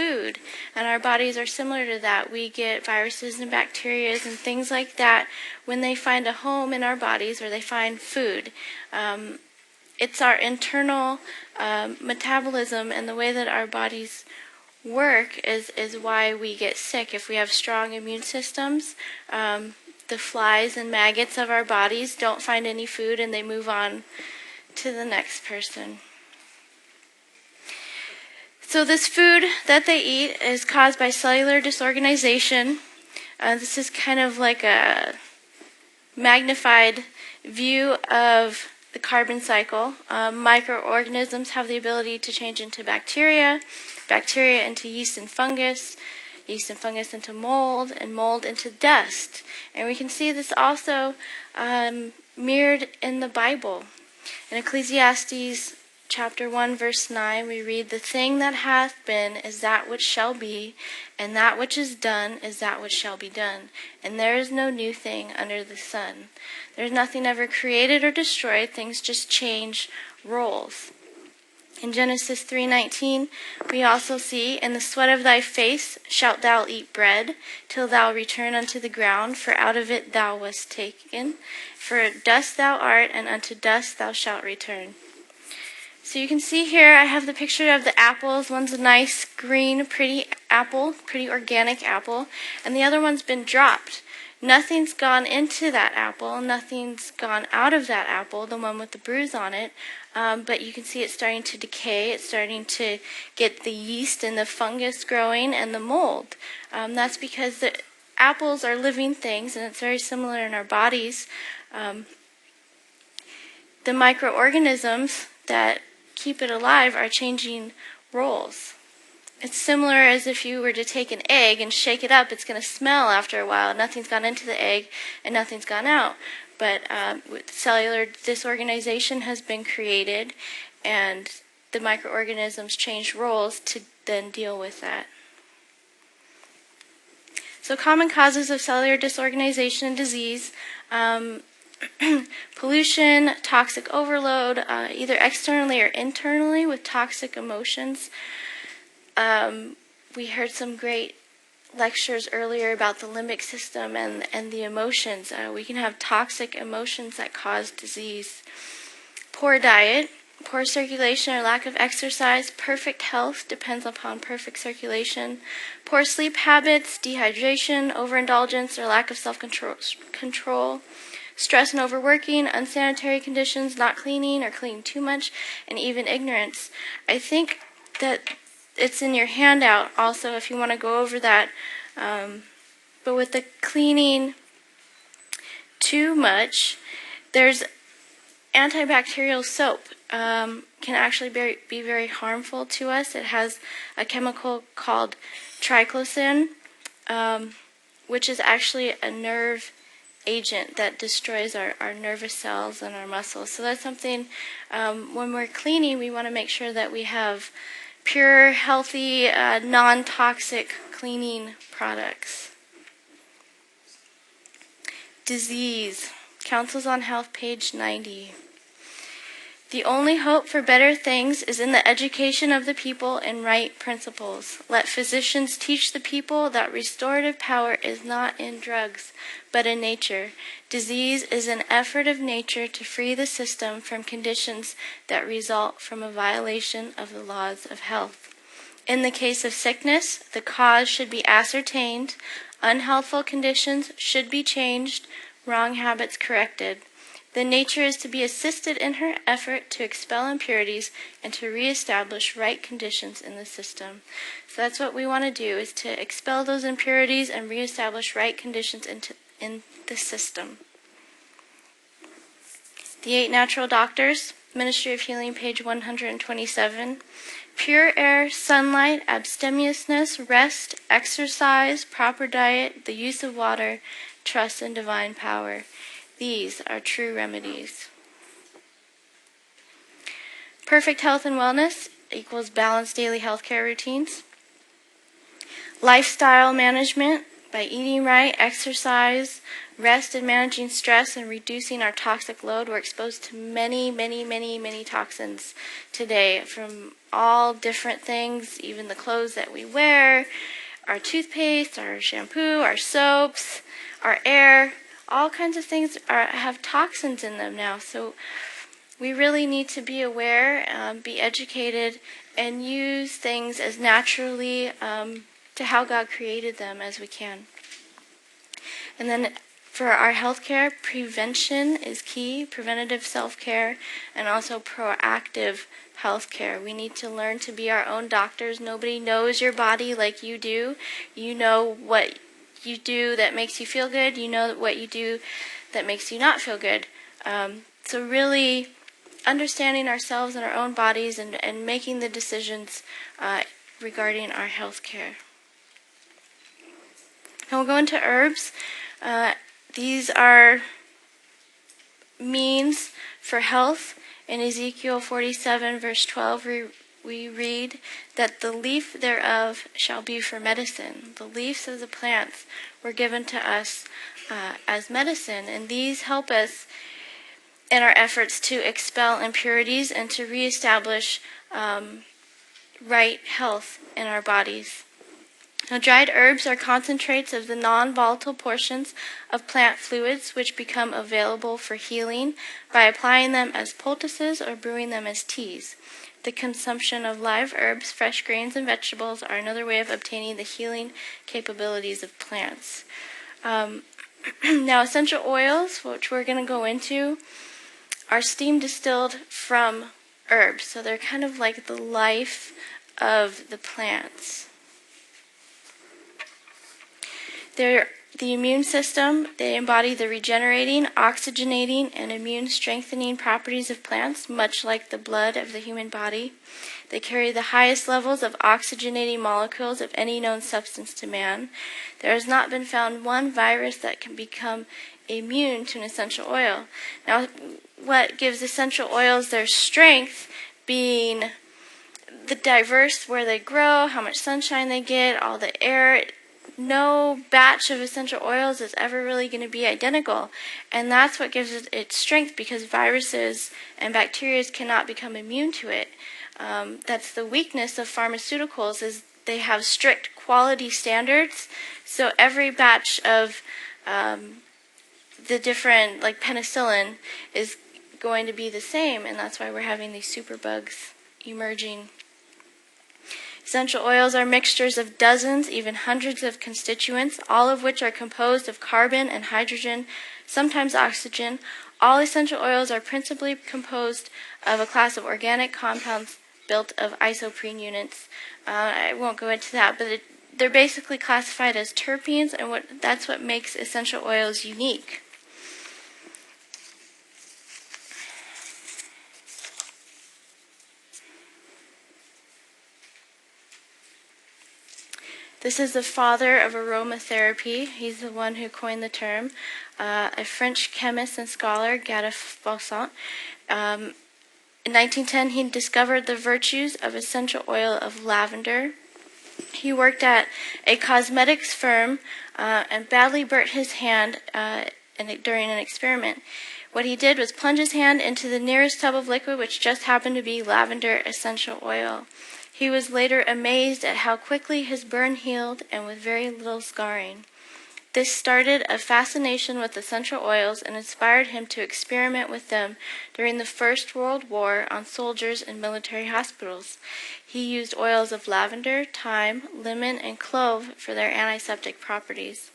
food, and our bodies are similar to that. We get viruses and bacteria and things like that when they find a home in our bodies or they find food. It's our internal metabolism and the way that our bodies work is why we get sick. If we have strong immune systems, the flies and maggots of our bodies don't find any food and they move on to the next person. So this food that they eat is caused by cellular disorganization. This is kind of like a magnified view of the carbon cycle. Microorganisms have the ability to change into bacteria, bacteria into yeast and fungus into mold, and mold into dust. And we can see this also mirrored in the Bible. In Ecclesiastes chapter 1 verse 9 we read, "The thing that hath been is that which shall be, and that which is done is that which shall be done. And there is no new thing under the sun." There's nothing ever created or destroyed. Things just change roles. In Genesis 3:19, we also see, "In the sweat of thy face shalt thou eat bread, till thou return unto the ground, for out of it thou wast taken. For dust thou art, and unto dust thou shalt return." So you can see here I have the picture of the apples. One's a nice green, pretty apple, pretty organic apple, and the other one's been dropped. Nothing's gone into that apple, nothing's gone out of that apple, the one with the bruise on it, but you can see it's starting to decay, it's starting to get the yeast and the fungus growing and the mold. That's because the apples are living things, and it's very similar in our bodies. The microorganisms that keep it alive are changing roles. It's similar as if you were to take an egg and shake it up. It's going to smell after a while. Nothing's gone into the egg and nothing's gone out. But cellular disorganization has been created, and the microorganisms change roles to then deal with that. So common causes of cellular disorganization and disease: pollution, toxic overload, either externally or internally with toxic emotions. We heard some great lectures earlier about the limbic system and the emotions. We can have toxic emotions that cause disease. Poor diet, poor circulation or lack of exercise. Perfect health depends upon perfect circulation. Poor sleep habits, dehydration, overindulgence or lack of self-control. Stress and overworking, unsanitary conditions, not cleaning or cleaning too much, and even ignorance. I think that it's in your handout also if you want to go over that. But with the cleaning too much, there's antibacterial soap. Can actually be very harmful to us. It has a chemical called triclosan, which is actually a nerve agent that destroys our nervous cells and our muscles. So that's something, when we're cleaning, we want to make sure that we have pure, healthy, non-toxic cleaning products. Disease. Councils on Health, page 90. The only hope for better things is in the education of the people in right principles. Let physicians teach the people that restorative power is not in drugs, but in nature. Disease is an effort of nature to free the system from conditions that result from a violation of the laws of health. In the case of sickness, the cause should be ascertained, unhealthful conditions should be changed, wrong habits corrected. Then nature is to be assisted in her effort to expel impurities and to reestablish right conditions in the system. So that's what we want to do, is to expel those impurities and reestablish right conditions in the system. The 8 Natural Doctors, Ministry of Healing, page 127. Pure air, sunlight, abstemiousness, rest, exercise, proper diet, the use of water, trust in divine power. These are true remedies. Perfect health and wellness equals balanced daily healthcare routines. Lifestyle management by eating right, exercise, rest, and managing stress and reducing our toxic load. We're exposed to many toxins today, from all different things, even the clothes that we wear, our toothpaste, our shampoo, our soaps, our air, all kinds of things have toxins in them now. So we really need to be aware, be educated, and use things as naturally to how God created them as we can. And then for our healthcare, prevention is key, preventative self-care, and also proactive healthcare. We need to learn to be our own doctors. Nobody knows your body like you do. You know what you do that makes you feel good. You know what you do that makes you not feel good. So really understanding ourselves and our own bodies and making the decisions regarding our healthcare. Now we'll go into herbs. These are means for health. In Ezekiel 47 verse 12 we read that the leaf thereof shall be for medicine. The leaves of the plants were given to us as medicine, and these help us in our efforts to expel impurities and to reestablish right health in our bodies. Now, dried herbs are concentrates of the non-volatile portions of plant fluids which become available for healing by applying them as poultices or brewing them as teas. The consumption of live herbs, fresh grains, and vegetables are another way of obtaining the healing capabilities of plants. Now, essential oils, which we're going to go into, are steam distilled from herbs. So they're kind of like the life of the plants. They're the immune system. They embody the regenerating, oxygenating, and immune strengthening properties of plants, much like the blood of the human body. They carry the highest levels of oxygenating molecules of any known substance to man. There has not been found one virus that can become immune to an essential oil. Now, what gives essential oils their strength being the diverse where they grow, how much sunshine they get, all the air. No batch of essential oils is ever really going to be identical, and that's what gives it its strength, because viruses and bacteria cannot become immune to it. That's the weakness of pharmaceuticals, is they have strict quality standards, so every batch of the different, like penicillin, is going to be the same, and that's why we're having these superbugs emerging. Essential oils are mixtures of dozens, even hundreds of constituents, all of which are composed of carbon and hydrogen, sometimes oxygen. All essential oils are principally composed of a class of organic compounds built of isoprene units. I won't go into that, but they're basically classified as terpenes, and that's what makes essential oils unique. This is the father of aromatherapy. He's the one who coined the term. A French chemist and scholar, Basil. In 1910, he discovered the virtues of essential oil of lavender. He worked at a cosmetics firm and badly burnt his hand during an experiment. What he did was plunge his hand into the nearest tub of liquid, which just happened to be lavender essential oil. He was later amazed at how quickly his burn healed and with very little scarring. This started a fascination with essential oils and inspired him to experiment with them during the First World War on soldiers in military hospitals. He used oils of lavender, thyme, lemon, and clove for their antiseptic properties.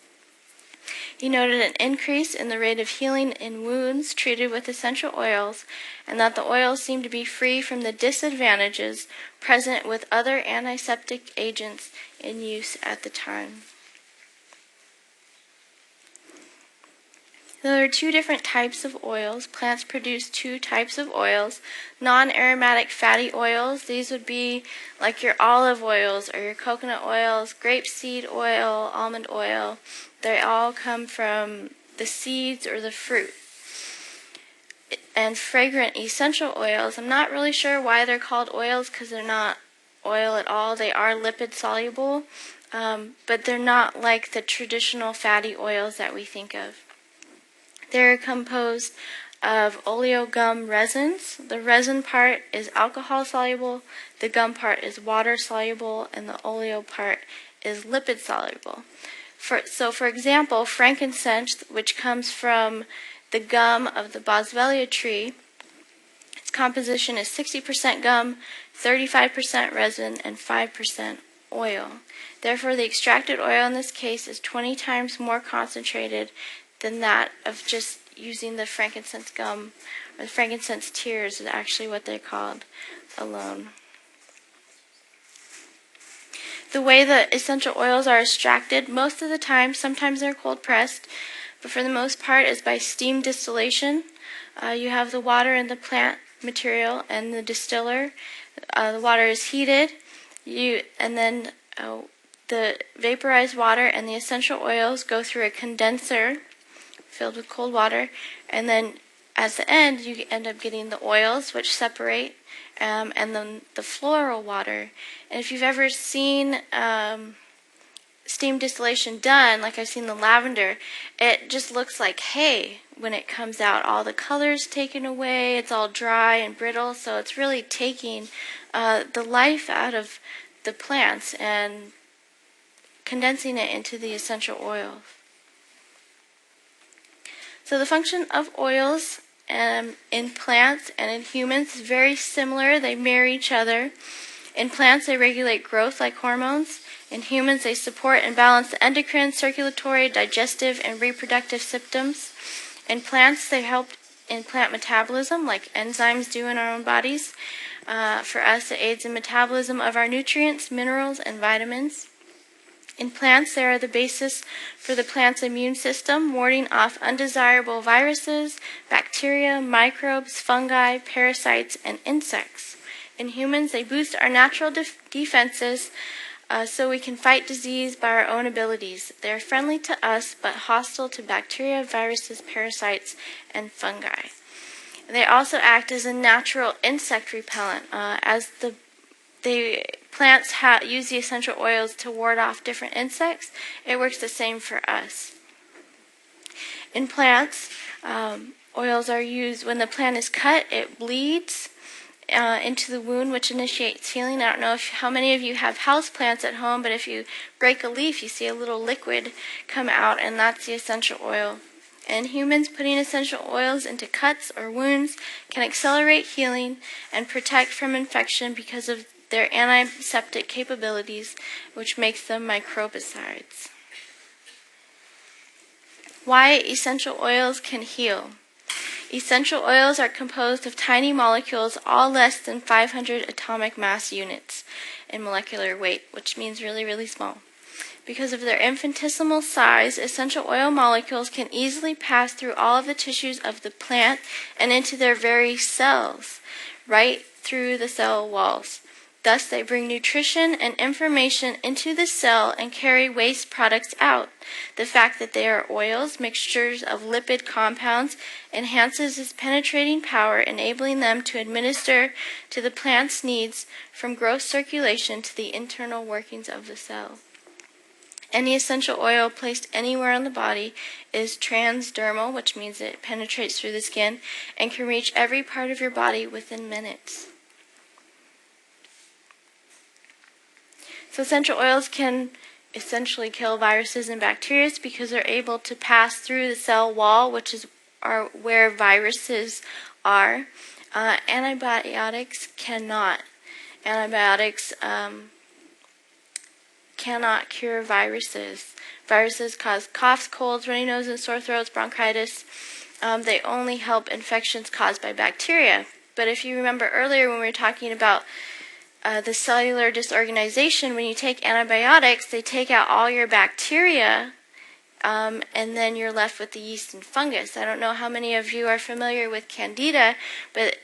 He noted an increase in the rate of healing in wounds treated with essential oils, and that the oils seemed to be free from the disadvantages present with other antiseptic agents in use at the time. There are two different types of oils. Plants produce two types of oils. Non-aromatic fatty oils, these would be like your olive oils or your coconut oils, grapeseed oil, almond oil. They all come from the seeds or the fruit. And fragrant essential oils, I'm not really sure why they're called oils, because they're not oil at all. They are lipid soluble, but they're not like the traditional fatty oils that we think of. They're composed of oleogum resins. The resin part is alcohol soluble, the gum part is water soluble, and the oleo part is lipid soluble. For example, frankincense, which comes from the gum of the boswellia tree, its composition is 60% gum, 35% resin, and 5% oil. Therefore, the extracted oil in this case is 20 times more concentrated than that of just using the frankincense gum, or the frankincense tears is actually what they're called, alone. The way the essential oils are extracted, most of the time, sometimes they're cold pressed, but for the most part is by steam distillation. You have the water and the plant material and the distiller. The water is heated, and then the vaporized water and the essential oils go through a condenser filled with cold water, and then at the end you end up getting the oils, which separate, and then the floral water. And if you've ever seen steam distillation done, like I've seen the lavender, it just looks like hay when it comes out. All the color's taken away, it's all dry and brittle, so it's really taking the life out of the plants and condensing it into the essential oils. So the function of oils in plants and in humans is very similar. They mirror each other. In plants, they regulate growth like hormones. In humans, they support and balance the endocrine, circulatory, digestive, and reproductive systems. In plants, they help in plant metabolism like enzymes do in our own bodies. For us, it aids in metabolism of our nutrients, minerals, and vitamins. In plants, they are the basis for the plant's immune system, warding off undesirable viruses, bacteria, microbes, fungi, parasites, and insects. In humans, they boost our natural defenses so we can fight disease by our own abilities. They are friendly to us, but hostile to bacteria, viruses, parasites, and fungi. They also act as a natural insect repellent, as the plants use the essential oils to ward off different insects. It works the same for us. In plants, oils are used when the plant is cut. It bleeds into the wound, which initiates healing. I don't know how many of you have house plants at home, but if you break a leaf, you see a little liquid come out, and that's the essential oil. In humans, putting essential oils into cuts or wounds can accelerate healing and protect from infection because of their antiseptic capabilities, which makes them microbicides. Why essential oils can heal. Essential oils are composed of tiny molecules, all less than 500 atomic mass units in molecular weight, which means really, really small. Because of their infinitesimal size, essential oil molecules can easily pass through all of the tissues of the plant and into their very cells, right through the cell walls. Thus, they bring nutrition and information into the cell and carry waste products out. The fact that they are oils, mixtures of lipid compounds, enhances its penetrating power, enabling them to administer to the plant's needs from gross circulation to the internal workings of the cell. Any essential oil placed anywhere on the body is transdermal, which means it penetrates through the skin and can reach every part of your body within minutes. So essential oils can essentially kill viruses and bacteria because they're able to pass through the cell wall, which is where viruses are. Antibiotics cannot. Antibiotics cannot cure viruses. Viruses cause coughs, colds, runny nose, and sore throats, bronchitis. They only help infections caused by bacteria. But if you remember earlier when we were talking about the cellular disorganization, when you take antibiotics, they take out all your bacteria, and then you're left with the yeast and fungus. I don't know how many of you are familiar with candida, but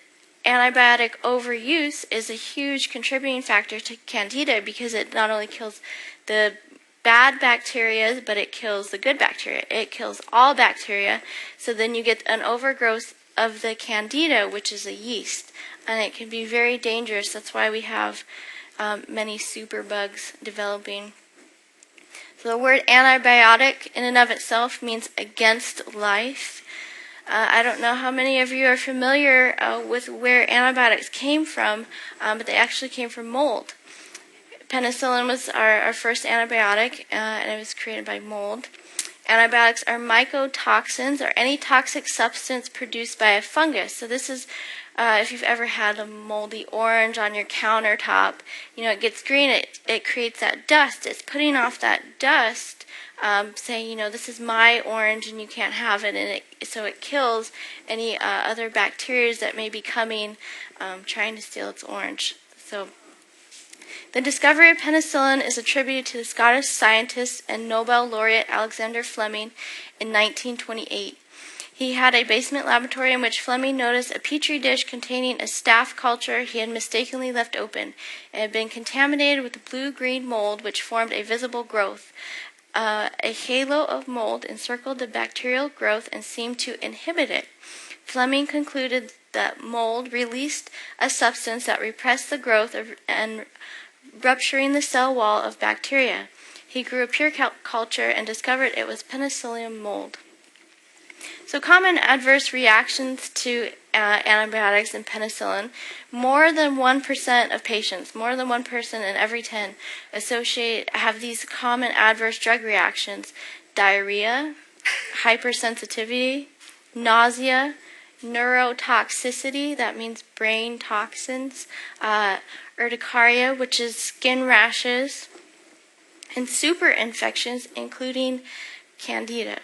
antibiotic overuse is a huge contributing factor to candida because it not only kills the bad bacteria, but it kills the good bacteria. It kills all bacteria, so then you get an overgrowth of the candida, which is a yeast, and it can be very dangerous. That's why we have many superbugs developing. So the word antibiotic in and of itself means against life. I don't know how many of you are familiar with where antibiotics came from, but they actually came from mold. Penicillin was our first antibiotic, and it was created by mold. Antibiotics are mycotoxins, or any toxic substance produced by a fungus. So this is, if you've ever had a moldy orange on your countertop, it gets green, it creates that dust. It's putting off that dust, saying, this is my orange and you can't have it, and so it kills any other bacteria that may be coming, trying to steal its orange. So the discovery of penicillin is attributed to the Scottish scientist and Nobel laureate Alexander Fleming in 1928. He had a basement laboratory in which Fleming noticed a petri dish containing a staph culture he had mistakenly left open. It had been contaminated with blue-green mold, which formed a visible growth. A halo of mold encircled the bacterial growth and seemed to inhibit it. Fleming concluded that mold released a substance that repressed the growth and rupturing the cell wall of bacteria. He grew a pure culture and discovered it was penicillium mold. So common adverse reactions to antibiotics and penicillin, more than 1% of patients, more than one person in every 10, have these common adverse drug reactions: diarrhea, hypersensitivity, nausea, neurotoxicity, that means brain toxins, urticaria, which is skin rashes, and super infections, including candida.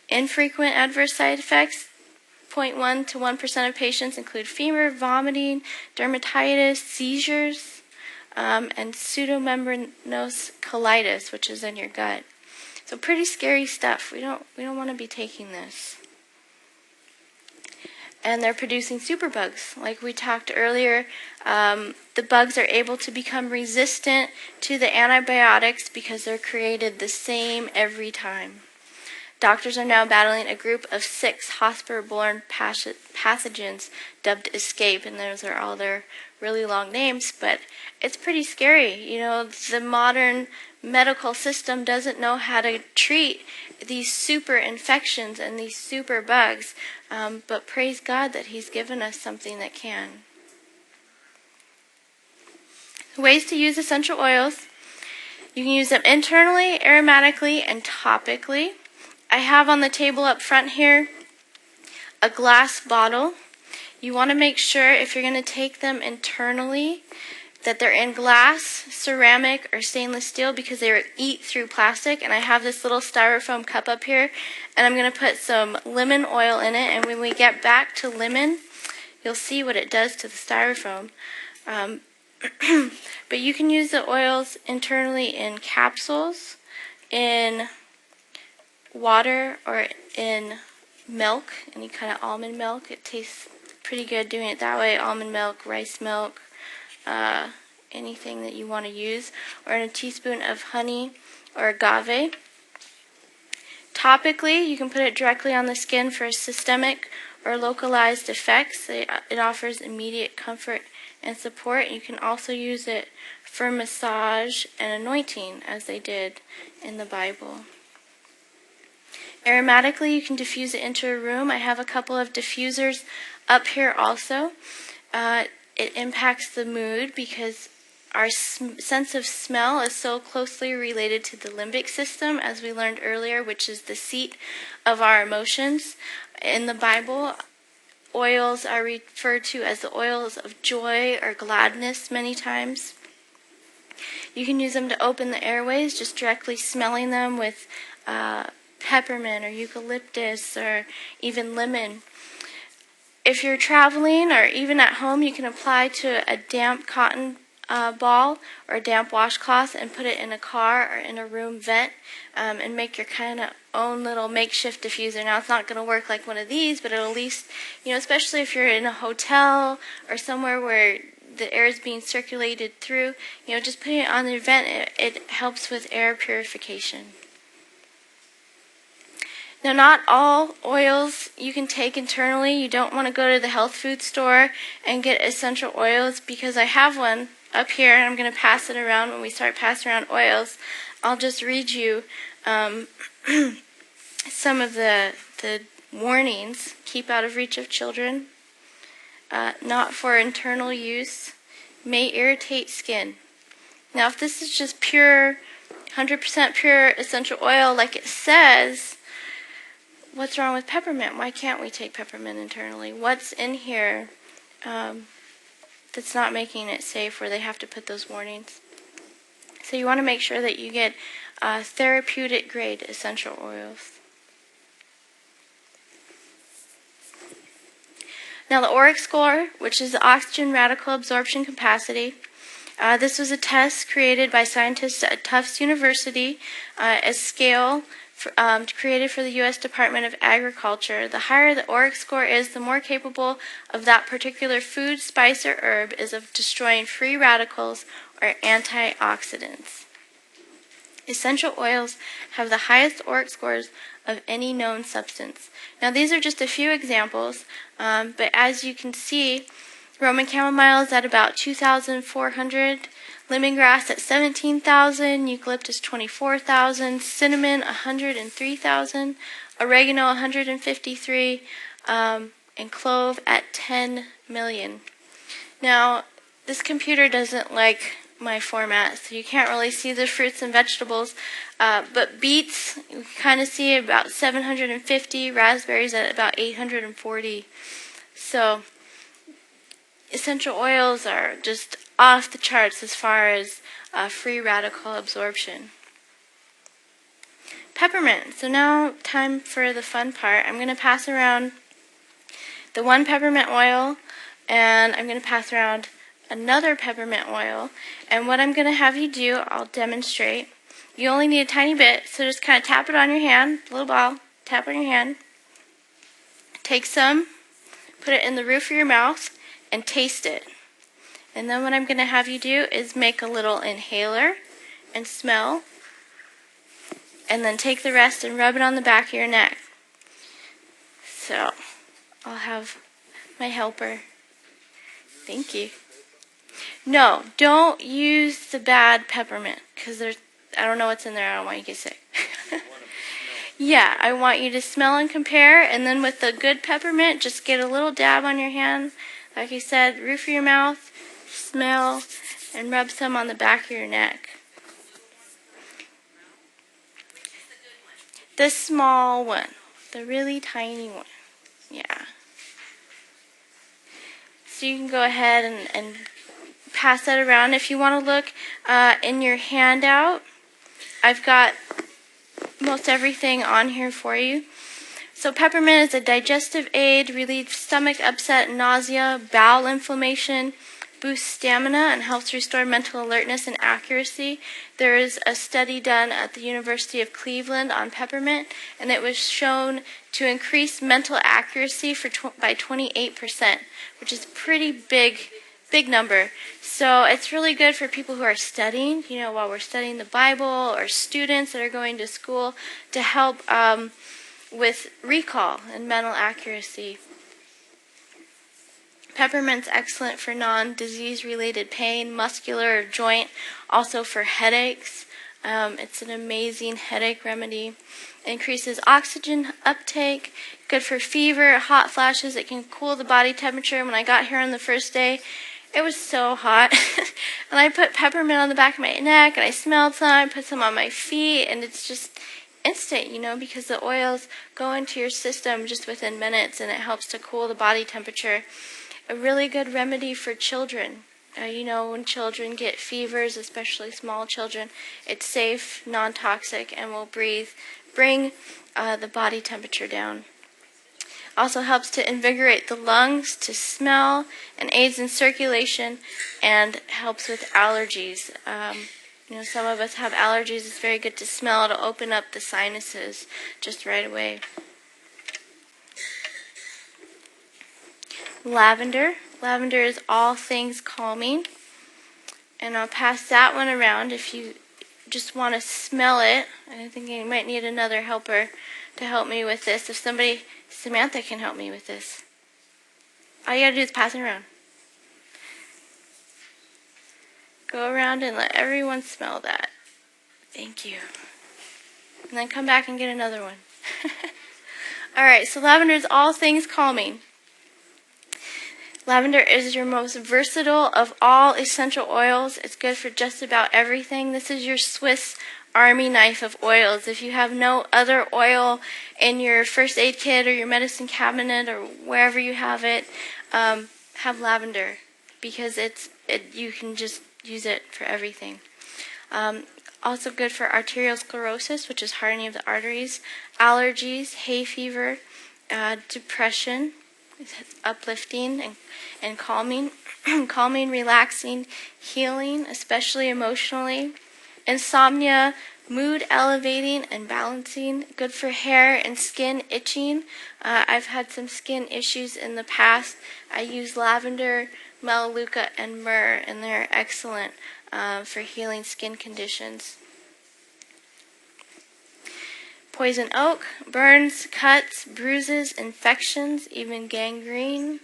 Infrequent adverse side effects, 0.1 to 1% of patients, include fever, vomiting, dermatitis, seizures, and pseudomembranous colitis, which is in your gut. So pretty scary stuff. We don't want to be taking this. And they're producing superbugs. Like we talked earlier, the bugs are able to become resistant to the antibiotics because they're created the same every time. Doctors are now battling a group of 6 hospital-borne pathogens dubbed escape, and those are all their really long names, but it's pretty scary. The modern medical system doesn't know how to treat these super infections and these super bugs, but praise God that He's given us something that can. Ways to use essential oils. You can use them internally, aromatically, and topically. I have on the table up front here a glass bottle. You want to make sure, if you're going to take them internally, that they're in glass, ceramic, or stainless steel, because they eat through plastic. And I have this little styrofoam cup up here, and I'm going to put some lemon oil in it, and when we get back to lemon, you'll see what it does to the styrofoam. But you can use the oils internally in capsules, in water, or in milk, any kind of almond milk. It tastes pretty good doing it that way. Almond milk, rice milk, anything that you want to use, or in a teaspoon of honey or agave. Topically, you can put it directly on the skin for systemic or localized effects. It offers immediate comfort and support. You can also use it for massage and anointing, as they did in the Bible. Aromatically, you can diffuse it into a room. I have a couple of diffusers up here also. It impacts the mood because our sense of smell is so closely related to the limbic system, as we learned earlier, which is the seat of our emotions. In the Bible, oils are referred to as the oils of joy or gladness many times. You can use them to open the airways, just directly smelling them with peppermint or eucalyptus or even lemon. If you're traveling or even at home, you can apply to a damp cotton ball or a damp washcloth and put it in a car or in a room vent, and make your kind of own little makeshift diffuser. Now, it's not going to work like one of these, but it'll at least, especially if you're in a hotel or somewhere where the air is being circulated through, just putting it on the vent, it helps with air purification. Now, not all oils you can take internally. You don't want to go to the health food store and get essential oils, because I have one up here, and I'm going to pass it around. When we start passing around oils, I'll just read you some of the warnings: keep out of reach of children, not for internal use, may irritate skin. Now, if this is just pure, 100% pure essential oil like it says, what's wrong with peppermint? Why can't we take peppermint internally? What's in here that's not making it safe where they have to put those warnings? So you want to make sure that you get therapeutic grade essential oils. Now the ORAC score, which is the oxygen radical absorption capacity, this was a test created by scientists at Tufts University, a scale created for the U.S. Department of Agriculture. The higher the ORAC score is, the more capable of that particular food, spice, or herb is of destroying free radicals or antioxidants. Essential oils have the highest ORAC scores of any known substance. Now these are just a few examples, but as you can see, Roman chamomile is at about 2,400, lemongrass at 17,000, eucalyptus 24,000, cinnamon 103,000, oregano 153, and clove at 10 million. Now, this computer doesn't like my format, so you can't really see the fruits and vegetables, but beets, you can kind of see about 750, raspberries at about 840. So essential oils are just off the charts as far as free radical absorption. Peppermint. So now time for the fun part. I'm going to pass around the one peppermint oil, and I'm going to pass around another peppermint oil. And what I'm going to have you do, I'll demonstrate. You only need a tiny bit, so just kind of tap it on your hand, a little ball, tap on your hand. Take some, put it in the roof of your mouth, and taste it. And then what I'm going to have you do is make a little inhaler and smell, and then take the rest and rub it on the back of your neck. So I'll have my helper. Thank you. No, don't use the bad peppermint, because I don't know what's in there. I don't want you to get sick. Yeah, I want you to smell and compare, and then with the good peppermint, just get a little dab on your hand. Like I said, roof of your mouth, smell, and rub some on the back of your neck. The small one, the really tiny one. Yeah. So you can go ahead and pass that around. If you want to look in your handout, I've got most everything on here for you. So peppermint is a digestive aid, relieves stomach upset, nausea, bowel inflammation, boosts stamina, and helps restore mental alertness and accuracy. There is a study done at the University of Cleveland on peppermint, and it was shown to increase mental accuracy by 28%, which is a pretty big number. So it's really good for people who are studying, while we're studying the Bible, or students that are going to school, to help with recall and mental accuracy. Peppermint's excellent for non-disease related pain, muscular or joint, also for headaches. It's an amazing headache remedy. It increases oxygen uptake, good for fever, hot flashes. It can cool the body temperature. When I got here on the first day, it was so hot. And I put peppermint on the back of my neck, and I smelled some, put some on my feet, and it's just instant, because the oils go into your system just within minutes, and it helps to cool the body temperature. A really good remedy for children. When children get fevers, especially small children, it's safe, non-toxic, and will bring the body temperature down. Also helps to invigorate the lungs, to smell, and aids in circulation, and helps with allergies. Some of us have allergies. It's very good to smell. It'll open up the sinuses just right away. Lavender. Lavender is all things calming. And I'll pass that one around if you just want to smell it. I think I might need another helper to help me with this. If Samantha can help me with this. All you gotta do is pass it around. Go around and let everyone smell that. Thank you. And then come back and get another one. Alright, so lavender is all things calming. Lavender is your most versatile of all essential oils. It's good for just about everything. This is your Swiss Army knife of oils. If you have no other oil in your first aid kit or your medicine cabinet or wherever you have it, have lavender, because you can just use it for everything. Also good for arterial sclerosis, which is hardening of the arteries, allergies, hay fever, depression. It's uplifting and calming, calming, relaxing, healing, especially emotionally. Insomnia, mood elevating and balancing. Good for hair and skin itching. I've had some skin issues in the past. I use lavender, Melaluca, and Myrrh, and they're excellent for healing skin conditions. Poison oak, burns, cuts, bruises, infections, even gangrene,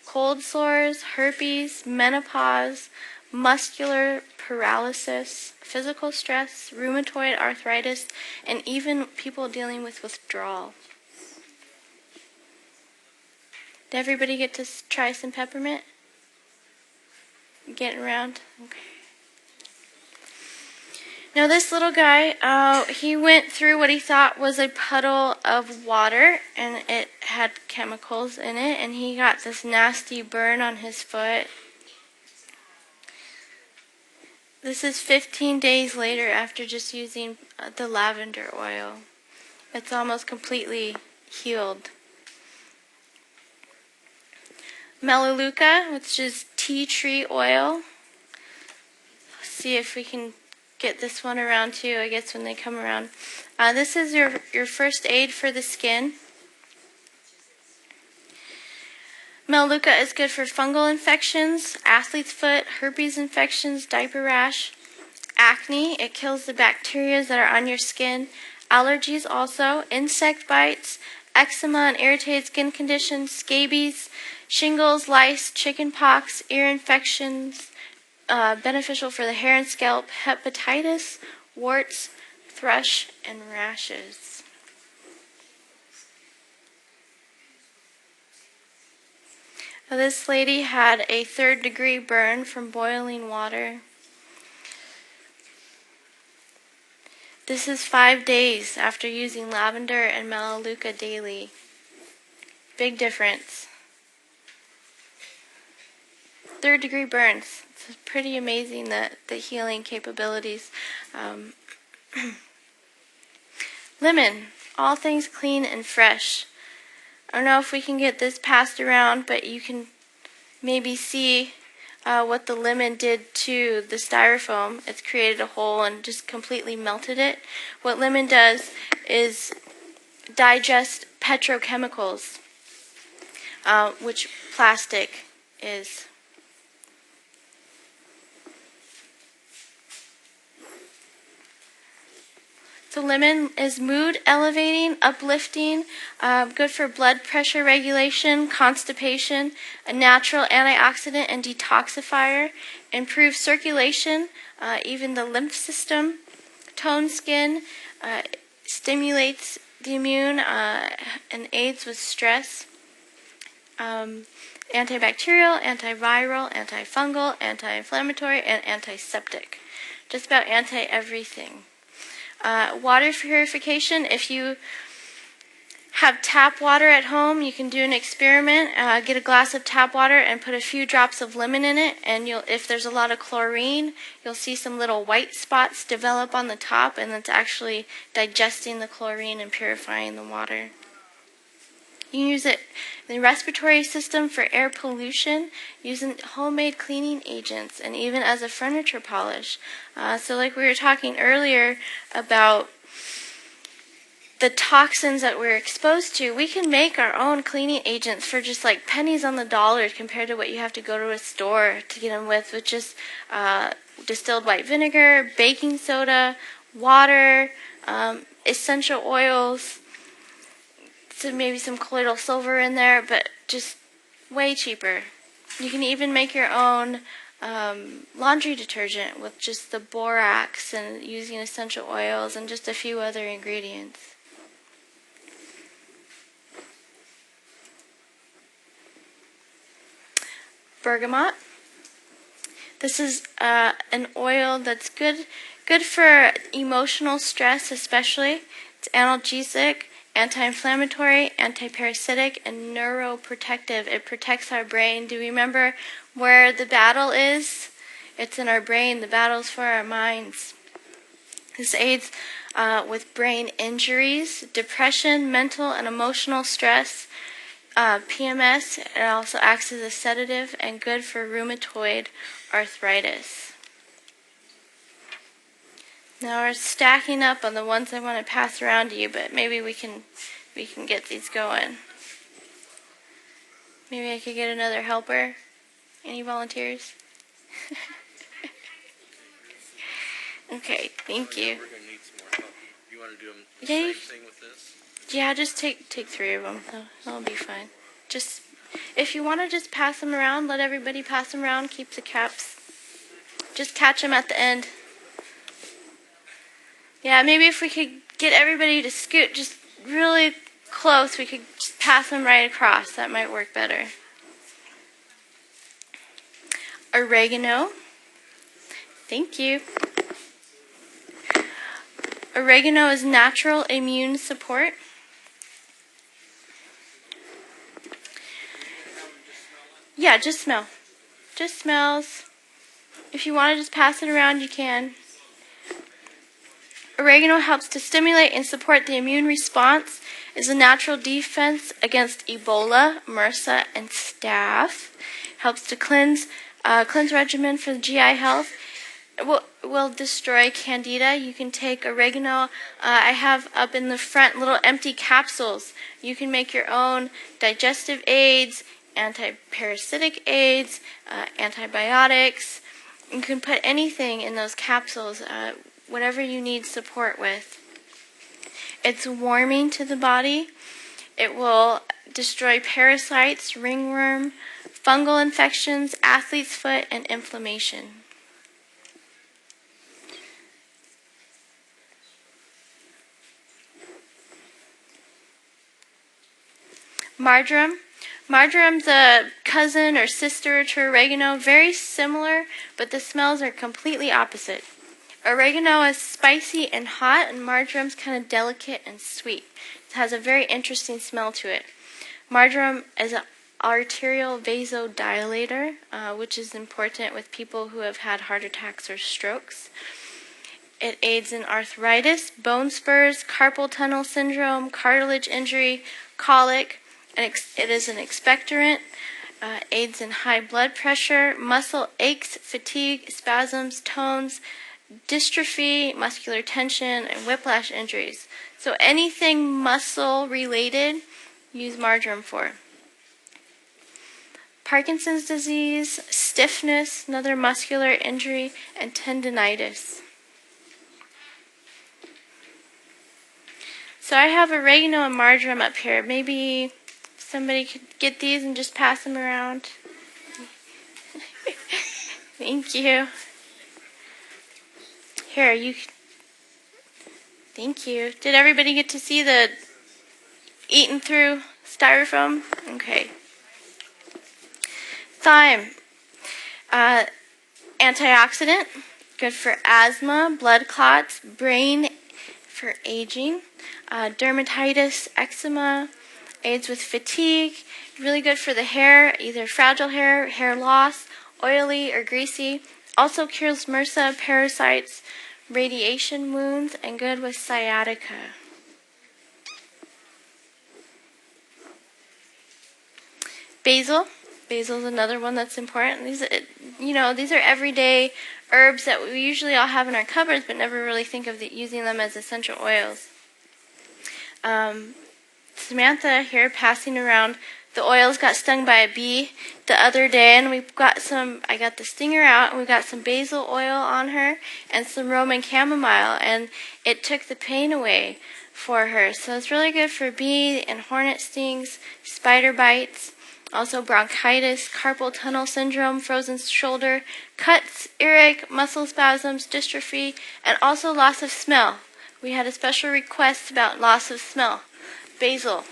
cold sores, herpes, menopause, muscular paralysis, physical stress, rheumatoid arthritis, and even people dealing with withdrawal. Did everybody get to try some peppermint? Getting around? Okay. Now this little guy, he went through what he thought was a puddle of water, and it had chemicals in it, and he got this nasty burn on his foot. This is 15 days later after just using the lavender oil. It's almost completely healed. Melaluca, which is tea tree oil. Let's see if we can get this one around too, I guess, when they come around. This is your first aid for the skin. Melaluca is good for fungal infections, athlete's foot, herpes infections, diaper rash, acne. It kills the bacteria that are on your skin. Allergies also, insect bites, eczema and irritated skin conditions, scabies, shingles, lice, chicken pox, ear infections, beneficial for the hair and scalp, hepatitis, warts, thrush, and rashes. Now, this lady had a 3rd-degree burn from boiling water. This is 5 days after using lavender and Melaluca daily. Big difference. 3rd-degree burns. It's pretty amazing, the healing capabilities. Lemon, all things clean and fresh. I don't know if we can get this passed around, but you can maybe see what the lemon did to the styrofoam. It's created a hole and just completely melted it. What lemon does is digest petrochemicals, which plastic is. So lemon is mood elevating, uplifting, good for blood pressure regulation, constipation, a natural antioxidant and detoxifier, improves circulation, even the lymph system, tone skin, stimulates the immune, and aids with stress, antibacterial, antiviral, antifungal, anti-inflammatory, and antiseptic. Just about anti-everything. Water purification. If you have tap water at home, you can do an experiment. Get a glass of tap water and put a few drops of lemon in it, and if there's a lot of chlorine, you'll see some little white spots develop on the top, and it's actually digesting the chlorine and purifying the water. You can use it in the respiratory system for air pollution, using homemade cleaning agents, and even as a furniture polish. So like we were talking earlier about the toxins that we're exposed to, we can make our own cleaning agents for just like pennies on the dollar compared to what you have to go to a store to get them with just distilled white vinegar, baking soda, water, essential oils, so maybe some colloidal silver in there, but just way cheaper. You can even make your own laundry detergent with just the borax and using essential oils and just a few other ingredients. Bergamont. This is an oil that's good for emotional stress especially. It's analgesic, anti-inflammatory, anti-parasitic, and neuroprotective. It protects our brain. Do you remember where the battle is? It's in our brain. The battle's for our minds. This aids with brain injuries, depression, mental and emotional stress, PMS. It also acts as a sedative and good for rheumatoid arthritis. Now we're stacking up on the ones I want to pass around to you, but maybe we can get these going. Maybe I could get another helper. Any volunteers? Okay, thank you. We're gonna need some more help. You want to do them the Yeah, same thing with this? Yeah, just take 3 of them. That'll be fine. Just if you want to just pass them around, let everybody pass them around. Keep the caps. Just catch them at the end. Yeah, maybe if we could get everybody to scoot just really close, we could just pass them right across. That might work better. Oregano. Thank you. Oregano is natural immune support. Yeah, just smell. Just smells. If you want to just pass it around, you can. Oregano helps to stimulate and support the immune response. Is a natural defense against Ebola, MRSA, and staph. Helps to cleanse regimen for the GI health. Will destroy candida. You can take oregano. I have up in the front little empty capsules. You can make your own digestive aids, anti-parasitic aids, antibiotics. You can put anything in those capsules, whatever you need support with. It's warming to the body. It will destroy parasites, ringworm, fungal infections, athlete's foot, and inflammation. Marjoram. Marjoram's a cousin or sister to oregano, very similar, but the smells are completely opposite. Oregano is spicy and hot, and marjoram's kind of delicate and sweet. It has a very interesting smell to it. Marjoram is an arterial vasodilator, which is important with people who have had heart attacks or strokes. It aids in arthritis, bone spurs, carpal tunnel syndrome, cartilage injury, colic. It is an expectorant, aids in high blood pressure, muscle aches, fatigue, spasms, tones, dystrophy, muscular tension, and whiplash injuries. So anything muscle related, use marjoram for. Parkinson's disease, stiffness, another muscular injury, and tendinitis. So I have oregano and marjoram up here. Maybe somebody could get these and just pass them around. Thank you. Here, thank you. Did everybody get to see the eaten through styrofoam? Okay. Thyme. Antioxidant. Good for asthma, blood clots, brain for aging, dermatitis, eczema, aids with fatigue, really good for the hair, either fragile hair, hair loss, oily or greasy. Also cures MRSA, parasites, radiation wounds, and good with sciatica. Basil. Basil is another one that's important. These are everyday herbs that we usually all have in our cupboards, but never really think of using them as essential oils. Samantha here passing around. The oils got stung by a bee the other day, and I got the stinger out, and we got some basil oil on her and some Roman chamomile, and it took the pain away for her. So it's really good for bee and hornet stings, spider bites, also bronchitis, carpal tunnel syndrome, frozen shoulder, cuts, earache, muscle spasms, dystrophy, and also loss of smell. We had a special request about loss of smell. Basil.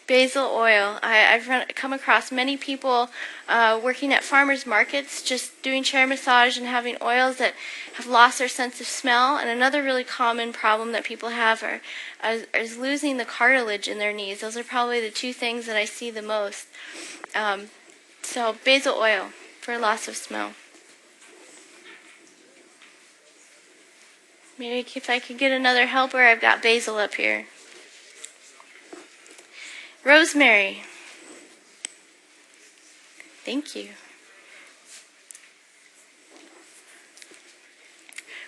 Basil oil. I've come across many people working at farmers markets just doing chair massage and having oils that have lost their sense of smell. And another really common problem that people have is losing the cartilage in their knees. Those are probably the two things that I see the most. So basil oil for loss of smell. Maybe if I could get another helper, I've got basil up here. Rosemary. Thank you.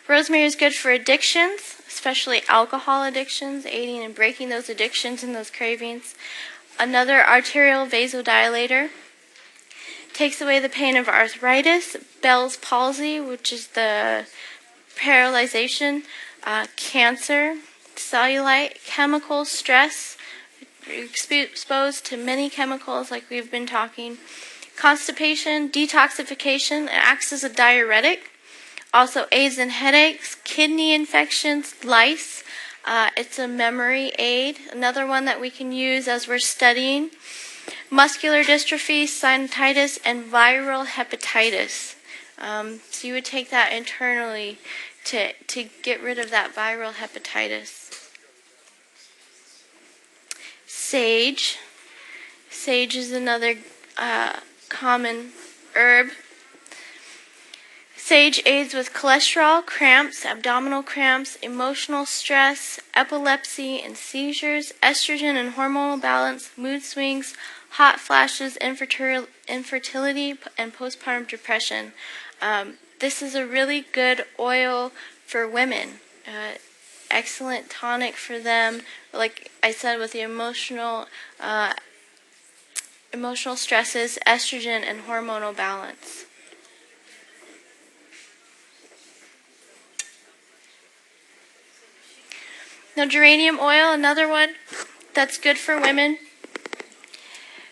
Rosemary is good for addictions, especially alcohol addictions, aiding and breaking those addictions and those cravings. Another arterial vasodilator. Takes away the pain of arthritis, Bell's palsy, which is the paralyzation, cancer, cellulite, chemical stress. You're exposed to many chemicals like we've been talking. Constipation, detoxification, it acts as a diuretic. Also aids in headaches, kidney infections, lice. It's a memory aid. Another one that we can use as we're studying. Muscular dystrophy, sinusitis, and viral hepatitis. So you would take that internally to get rid of that viral hepatitis. Sage. Sage is another common herb. Sage aids with cholesterol, cramps, abdominal cramps, emotional stress, epilepsy and seizures, estrogen and hormonal balance, mood swings, hot flashes, infertility, and postpartum depression. This is a really good oil for women. Excellent tonic for them. Like I said, with the emotional stresses, estrogen, and hormonal balance. Now, geranium oil, another one that's good for women.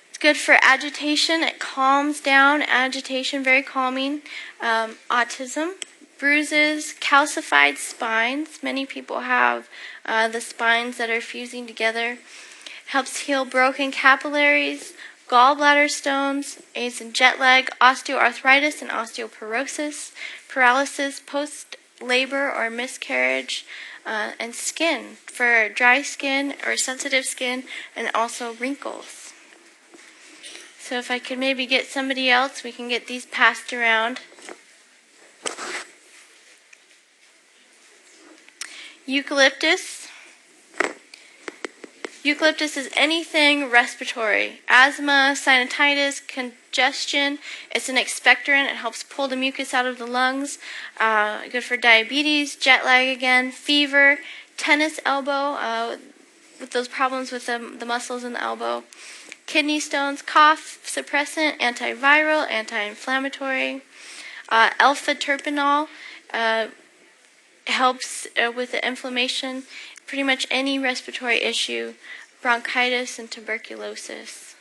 It's good for agitation. It calms down agitation, very calming. Autism, bruises, calcified spines. Many people have the spines that are fusing together. Helps heal broken capillaries, gallbladder stones, aids in jet lag, osteoarthritis and osteoporosis, paralysis, post-labor or miscarriage, and skin for dry skin or sensitive skin, and also wrinkles. So if I could maybe get somebody else, we can get these passed around. Eucalyptus. Eucalyptus is anything respiratory. Asthma, sinusitis, congestion. It's an expectorant. It helps pull the mucus out of the lungs. Good for diabetes, jet lag again, fever, tennis elbow, with those problems with the muscles in the elbow. Kidney stones, cough, suppressant, antiviral, anti-inflammatory. Alpha-terpenol helps with the inflammation. Pretty much any respiratory issue, bronchitis and tuberculosis.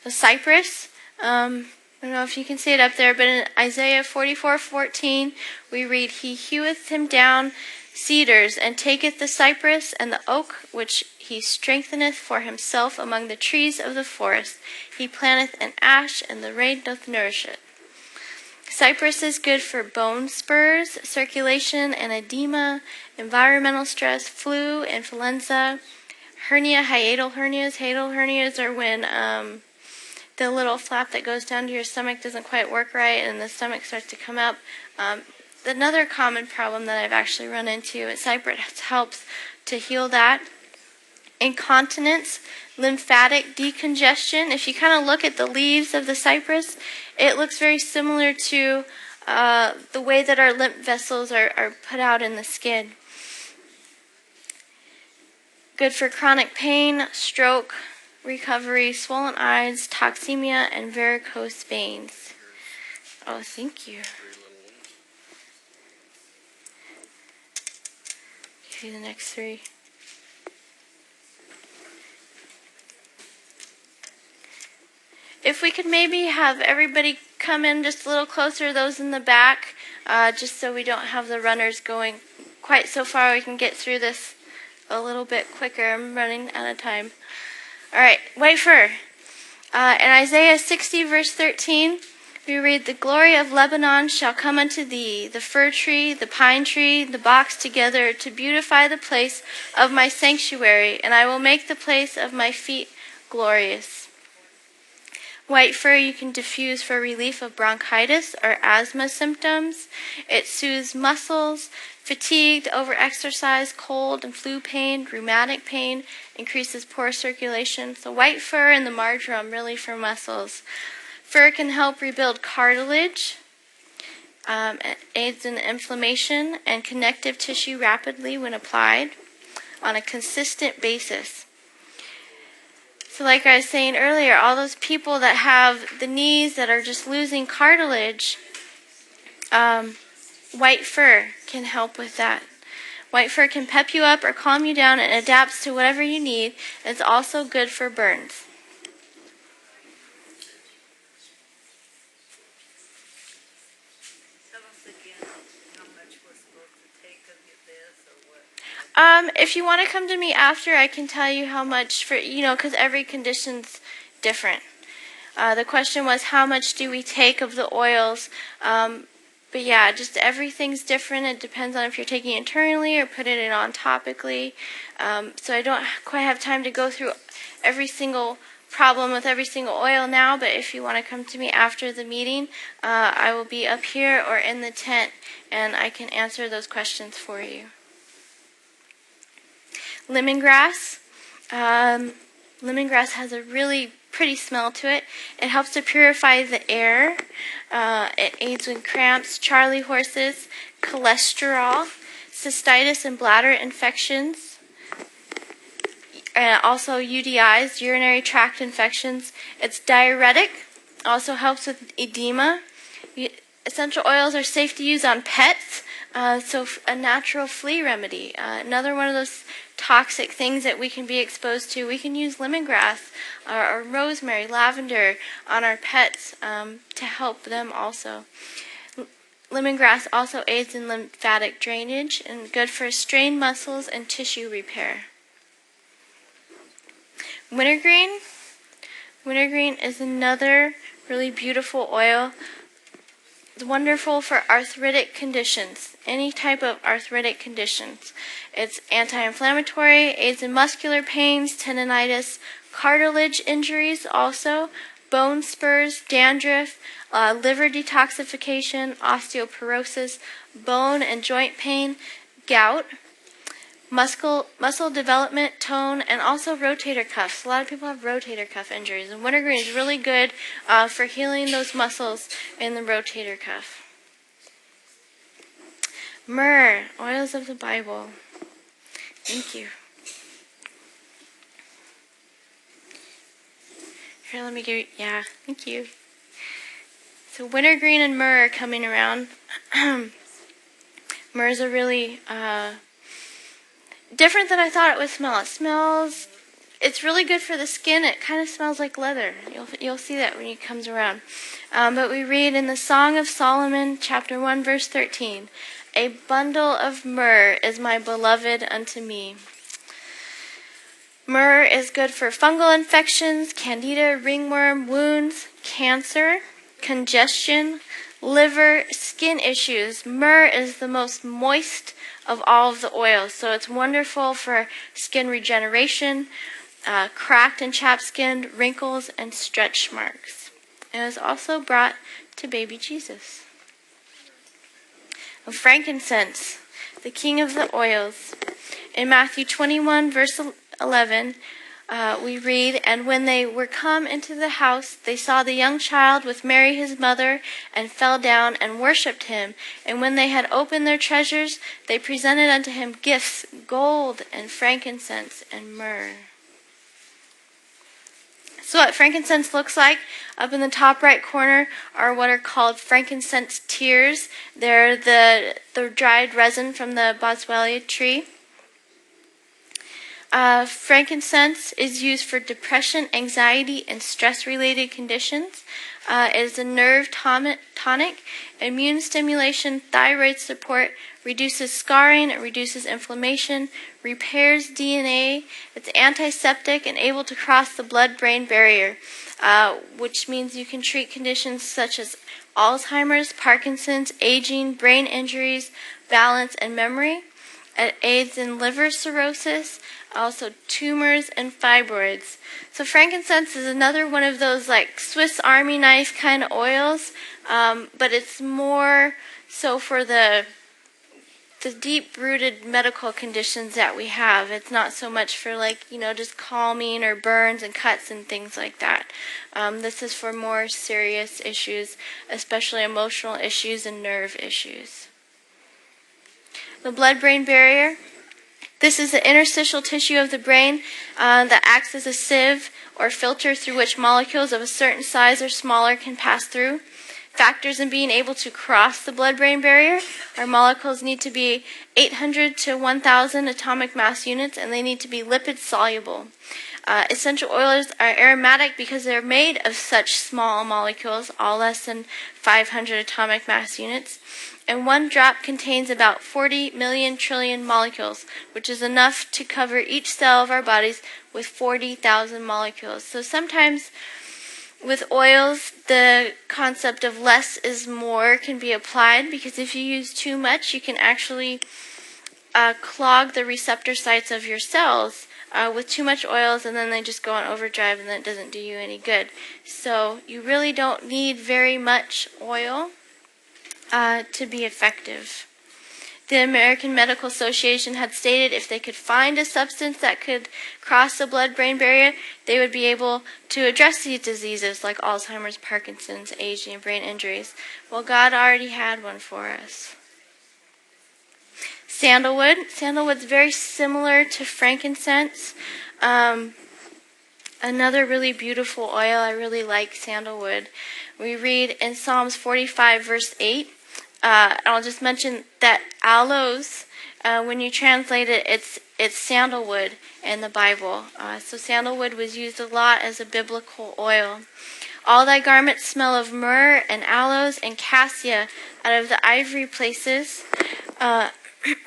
The cypress, I don't know if you can see it up there, but in Isaiah 44:14, we read, He heweth him down cedars, and taketh the cypress and the oak, which he strengtheneth for himself among the trees of the forest. He planteth an ash, and the rain doth nourish it. Cypress is good for bone spurs, circulation and edema, environmental stress, flu, influenza, hernia, hiatal hernias. Hiatal hernias are when the little flap that goes down to your stomach doesn't quite work right and the stomach starts to come up. Another common problem that I've actually run into, cypress helps to heal that. Incontinence, lymphatic decongestion. If you kind of look at the leaves of the cypress, it looks very similar to the way that our lymph vessels are put out in the skin. Good for chronic pain, stroke, recovery, swollen eyes, toxemia, and varicose veins. Oh, thank you. Okay, the next three. If we could maybe have everybody come in just a little closer, those in the back, just so we don't have the runners going quite so far, we can get through this a little bit quicker. I'm running out of time. All right, white fir. In Isaiah 60, verse 13, we read, "The glory of Lebanon shall come unto thee, the fir tree, the pine tree, the box together, to beautify the place of my sanctuary, and I will make the place of my feet glorious." White fir you can diffuse for relief of bronchitis or asthma symptoms. It soothes muscles, fatigued, overexercise, cold and flu pain, rheumatic pain, increases pore circulation. So white fir and the marjoram really for muscles. Fir can help rebuild cartilage, it aids in inflammation and connective tissue rapidly when applied on a consistent basis. So like I was saying earlier, all those people that have the knees that are just losing cartilage, white fir can help with that. White fir can pep you up or calm you down and adapts to whatever you need. It's also good for burns. Tell us again how much we're supposed to take of this or what? If you want to come to me after, I can tell you how much for, because every condition's different. The question was, how much do we take of the oils? But yeah, just everything's different. It depends on if you're taking it internally or putting it on topically. So I don't quite have time to go through every single problem with every single oil now, but if you want to come to me after the meeting, I will be up here or in the tent, and I can answer those questions for you. Lemongrass. Lemongrass has a really pretty smell to it. It helps to purify the air. It aids with cramps, Charlie horses, cholesterol, cystitis and bladder infections, and also UDIs, urinary tract infections. It's diuretic. Also helps with edema. Essential oils are safe to use on pets, so a natural flea remedy. Another one of those toxic things that we can be exposed to, we can use lemongrass or rosemary, lavender on our pets to help them also. Lemongrass also aids in lymphatic drainage and good for strained muscles and tissue repair. Wintergreen. Wintergreen is another really beautiful oil. It's wonderful for arthritic conditions, any type of arthritic conditions. It's anti-inflammatory, aids in muscular pains, tendinitis, cartilage injuries also, bone spurs, dandruff, liver detoxification, osteoporosis, bone and joint pain, gout, muscle development, tone, and also rotator cuffs. A lot of people have rotator cuff injuries, and wintergreen is really good for healing those muscles in the rotator cuff. Myrrh, oils of the Bible. Thank you. Here, let me give you, thank you. So wintergreen and myrrh are coming around. Myrrh is a really different than I thought it would smell. It's really good for the skin. It kind of smells like leather. You'll see that when it comes around. But we read in the Song of Solomon, chapter 1, verse 13, "A bundle of myrrh is my beloved unto me." Myrrh is good for fungal infections, candida, ringworm, wounds, cancer, congestion, liver, skin issues. Myrrh is the most moist of all of the oils, so it's wonderful for skin regeneration, cracked and chapped skin, wrinkles, and stretch marks. It was also brought to baby Jesus. Frankincense, the king of the oils. In Matthew 21, verse 11, we read, "And when they were come into the house, they saw the young child with Mary his mother, and fell down and worshipped him. And when they had opened their treasures, they presented unto him gifts, gold and frankincense and myrrh." So what frankincense looks like, up in the top right corner, are what are called frankincense tears. They're the dried resin from the boswellia tree. Frankincense is used for depression, anxiety, and stress-related conditions. It is a nerve tonic, immune stimulation, thyroid support, reduces scarring, it reduces inflammation, repairs DNA, it's antiseptic and able to cross the blood-brain barrier, which means you can treat conditions such as Alzheimer's, Parkinson's, aging, brain injuries, balance, and memory. It aids in liver cirrhosis, also tumors and fibroids. So frankincense is another one of those like Swiss Army knife kind of oils, but it's more so for the deep-rooted medical conditions that we have. It's not so much for just calming or burns and cuts and things like that. This is for more serious issues, especially emotional issues and nerve issues. The blood-brain barrier. This is the interstitial tissue of the brain that acts as a sieve or filter through which molecules of a certain size or smaller can pass through. Factors in being able to cross the blood-brain barrier. Our molecules need to be 800 to 1,000 atomic mass units, and they need to be lipid soluble. Essential oils are aromatic because they're made of such small molecules, all less than 500 atomic mass units. And one drop contains about 40 million trillion molecules, which is enough to cover each cell of our bodies with 40,000 molecules. So sometimes with oils, the concept of less is more can be applied, because if you use too much, you can actually clog the receptor sites of your cells with too much oils, and then they just go on overdrive, and that doesn't do you any good. So you really don't need very much oil to be effective. The American Medical Association had stated if they could find a substance that could cross the blood-brain barrier, they would be able to address these diseases like Alzheimer's, Parkinson's, aging, and brain injuries. Well, God already had one for us. Sandalwood. Sandalwood's very similar to frankincense. Another really beautiful oil. I really like sandalwood. We read in Psalms 45, verse 8. I'll just mention that aloes, when you translate it, it's sandalwood in the Bible. So sandalwood was used a lot as a biblical oil. All thy garments smell of myrrh and aloes and cassia out of the ivory places,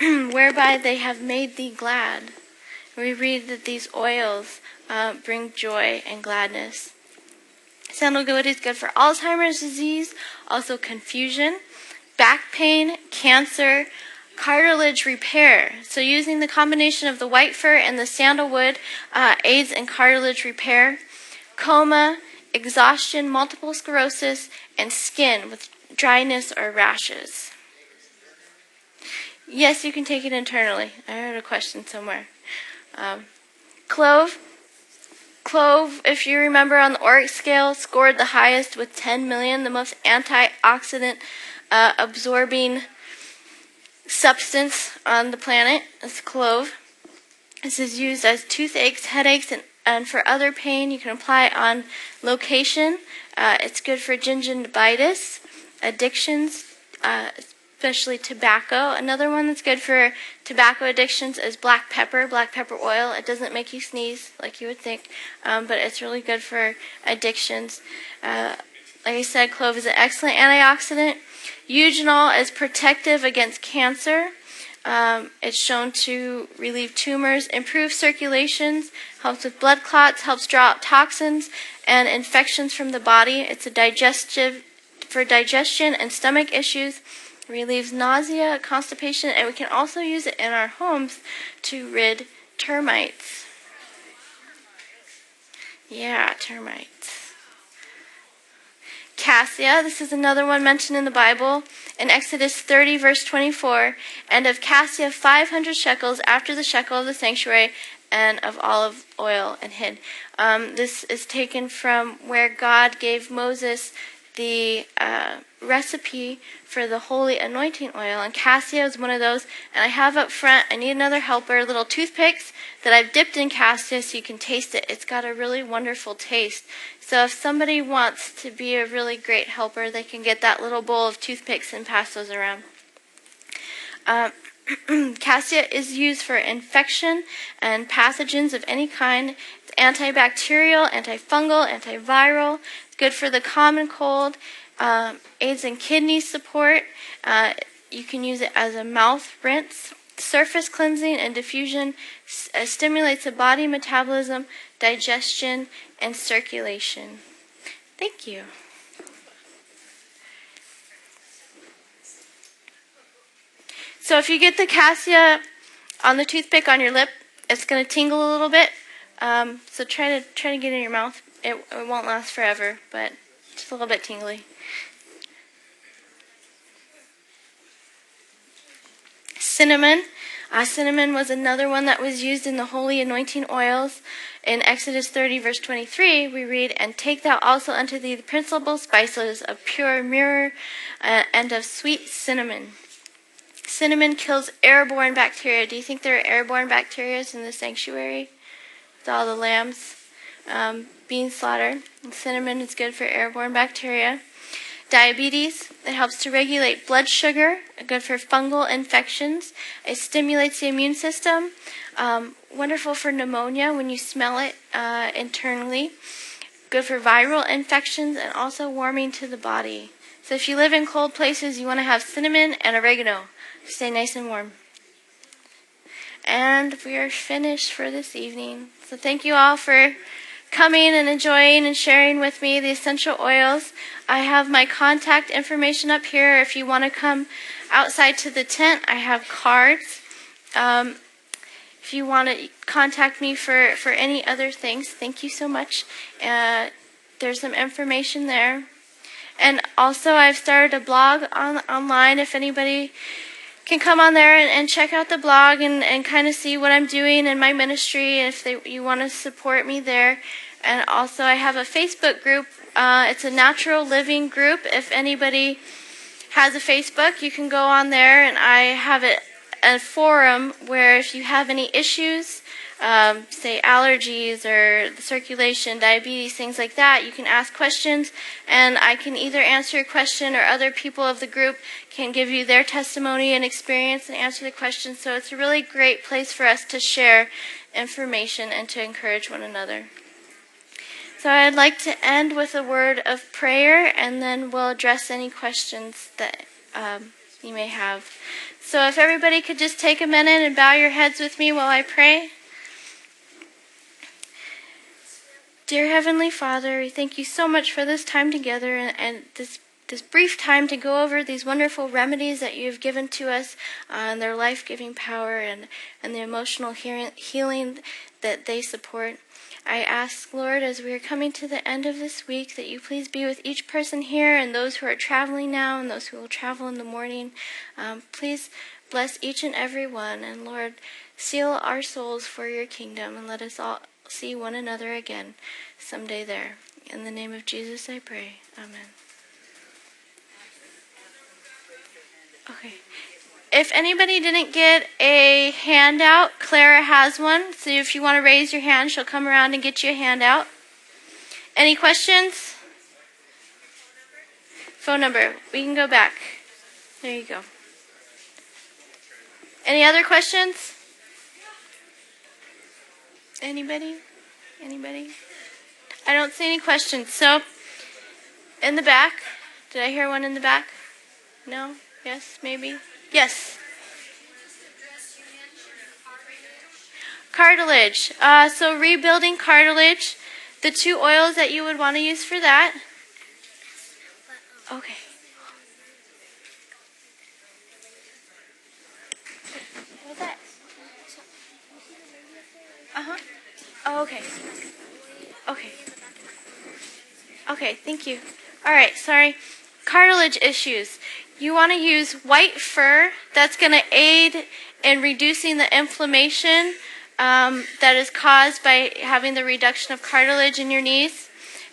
whereby they have made thee glad. We read that these oils bring joy and gladness. Sandalwood is good for Alzheimer's disease, also confusion, back pain, cancer, cartilage repair. So using the combination of the white fir and the sandalwood aids in cartilage repair, coma, exhaustion, multiple sclerosis, and skin with dryness or rashes. Yes, you can take it internally. I heard a question somewhere. Clove. Clove, if you remember on the ORAC scale, scored the highest with 10 million, the most antioxidant absorbing substance on the planet is clove. This is used as toothaches, headaches, and for other pain. You can apply it on location. It's good for gingivitis, addictions, especially tobacco. Another one that's good for tobacco addictions is black pepper oil. It doesn't make you sneeze like you would think, but it's really good for addictions. Like I said, clove is an excellent antioxidant. Eugenol is protective against cancer. It's shown to relieve tumors, improve circulations, helps with blood clots, helps draw out toxins and infections from the body. It's for digestion and stomach issues, relieves nausea, constipation, and we can also use it in our homes to rid termites. Yeah, termites. Cassia, this is another one mentioned in the Bible. In Exodus 30, verse 24, and of cassia 500 shekels after the shekel of the sanctuary, and of olive oil and hid. This is taken from where God gave Moses the recipe for the holy anointing oil, and cassia is one of those. And I have up front, I need another helper, little toothpicks that I've dipped in cassia so you can taste it. It's got a really wonderful taste. So if somebody wants to be a really great helper, they can get that little bowl of toothpicks and pass those around. Cassia is used for infection and pathogens of any kind. It's antibacterial, antifungal, antiviral. It's good for the common cold. Aids in kidney support. You can use it as a mouth rinse. Surface cleansing and diffusion stimulates the body metabolism, digestion, and circulation. Thank you. So if you get the cassia on the toothpick on your lip, it's going to tingle a little bit. So try to get it in your mouth. It won't last forever, but just a little bit tingly. Cinnamon. Cinnamon was another one that was used in the holy anointing oils. In Exodus 30, verse 23, we read, "And take thou also unto thee the principal spices of pure myrrh and of sweet cinnamon." Cinnamon kills airborne bacteria. Do you think there are airborne bacteria in the sanctuary? With all the lambs being slaughtered. And cinnamon is good for airborne bacteria. Diabetes, it helps to regulate blood sugar, good for fungal infections. It stimulates the immune system. Wonderful for pneumonia when you smell it internally. Good for viral infections and also warming to the body. So if you live in cold places, you want to have cinnamon and oregano. Stay nice and warm. And we are finished for this evening. So thank you all for coming and enjoying and sharing with me the essential oils. I have my contact information up here. If you want to come outside to the tent, I have cards. If you want to contact me for any other things, thank you so much. There's some information there. And also I've started a blog online if anybody can come on there and check out the blog and kind of see what I'm doing in my ministry if you want to support me there. And also I have a Facebook group. It's a natural living group. If anybody has a Facebook, you can go on there, and I have a forum where if you have any issues, say allergies or the circulation, diabetes, things like that, you can ask questions, and I can either answer your question or other people of the group can give you their testimony and experience and answer the questions. So it's a really great place for us to share information and to encourage one another. So I'd like to end with a word of prayer, and then we'll address any questions that you may have. So if everybody could just take a minute and bow your heads with me while I pray. Dear Heavenly Father, we thank you so much for this time together and this brief time to go over these wonderful remedies that you have given to us and their life-giving power and the emotional healing that they support. I ask, Lord, as we are coming to the end of this week, that you please be with each person here and those who are traveling now and those who will travel in the morning. Please bless each and every one. And Lord, seal our souls for your kingdom and let us all see one another again someday there. In the name of Jesus I pray. Amen. Okay. If anybody didn't get a handout, Clara has one. So if you want to raise your hand, she'll come around and get you a handout. Any questions? Phone number. We can go back. There you go. Any other questions? Anybody? Anybody? I don't see any questions. So, in the back. Did I hear one in the back? No? Yes? Maybe? Yes. Cartilage. So rebuilding cartilage. The 2 oils that you would want to use for that. Okay. What's that? Oh, okay. Okay. Okay, thank you. Alright, sorry. Cartilage issues. You want to use White Fir. That's going to aid in reducing the inflammation that is caused by having the reduction of cartilage in your knees.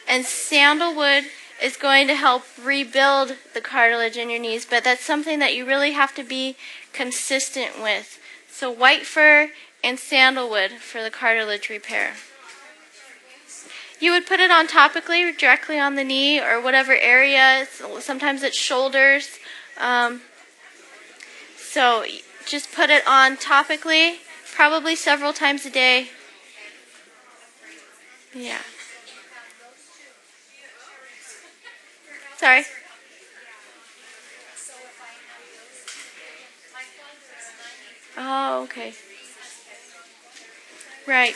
And Sandalwood is going to help rebuild the cartilage in your knees, but that's something that you really have to be consistent with. So White Fir and Sandalwood for the cartilage repair. You would put it on topically, directly on the knee or whatever area. Sometimes it's shoulders. So just put it on topically, probably several times a day. Yeah. Sorry. Oh, okay. Right.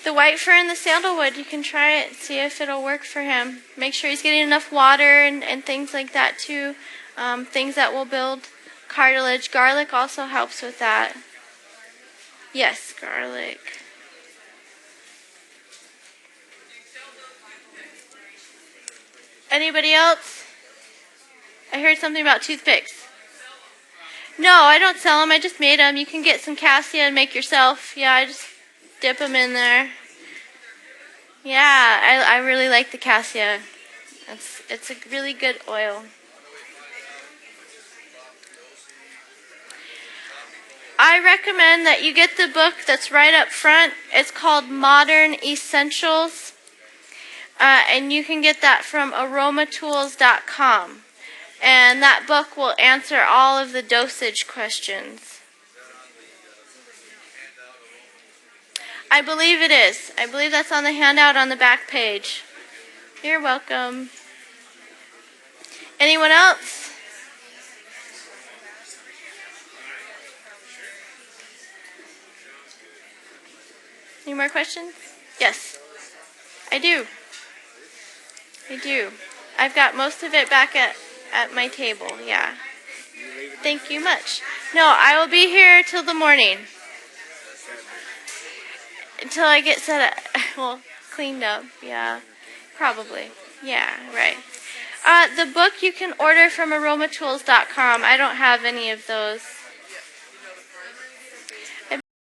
The White Fir and the Sandalwood, you can try it and see if it'll work for him. Make sure he's getting enough water and things like that too. Things that will build cartilage. Garlic also helps with that. Yes, garlic. Anybody else? I heard something about toothpicks. No, I don't sell them. I just made them. You can get some cassia and make yourself. Yeah, I just dip them in there. Yeah, I really like the cassia. It's a really good oil. I recommend that you get the book that's right up front. It's called Modern Essentials. And you can get that from aromatools.com. And that book will answer all of the dosage questions. I believe it is. I believe that's on the handout on the back page. You're welcome. Anyone else? Any more questions? Yes. I do. I've got most of it back at my table, yeah. Thank you much. No, I will be here till the morning. Until I get cleaned up, yeah. Probably. Yeah, right. The book you can order from aromatools.com. I don't have any of those.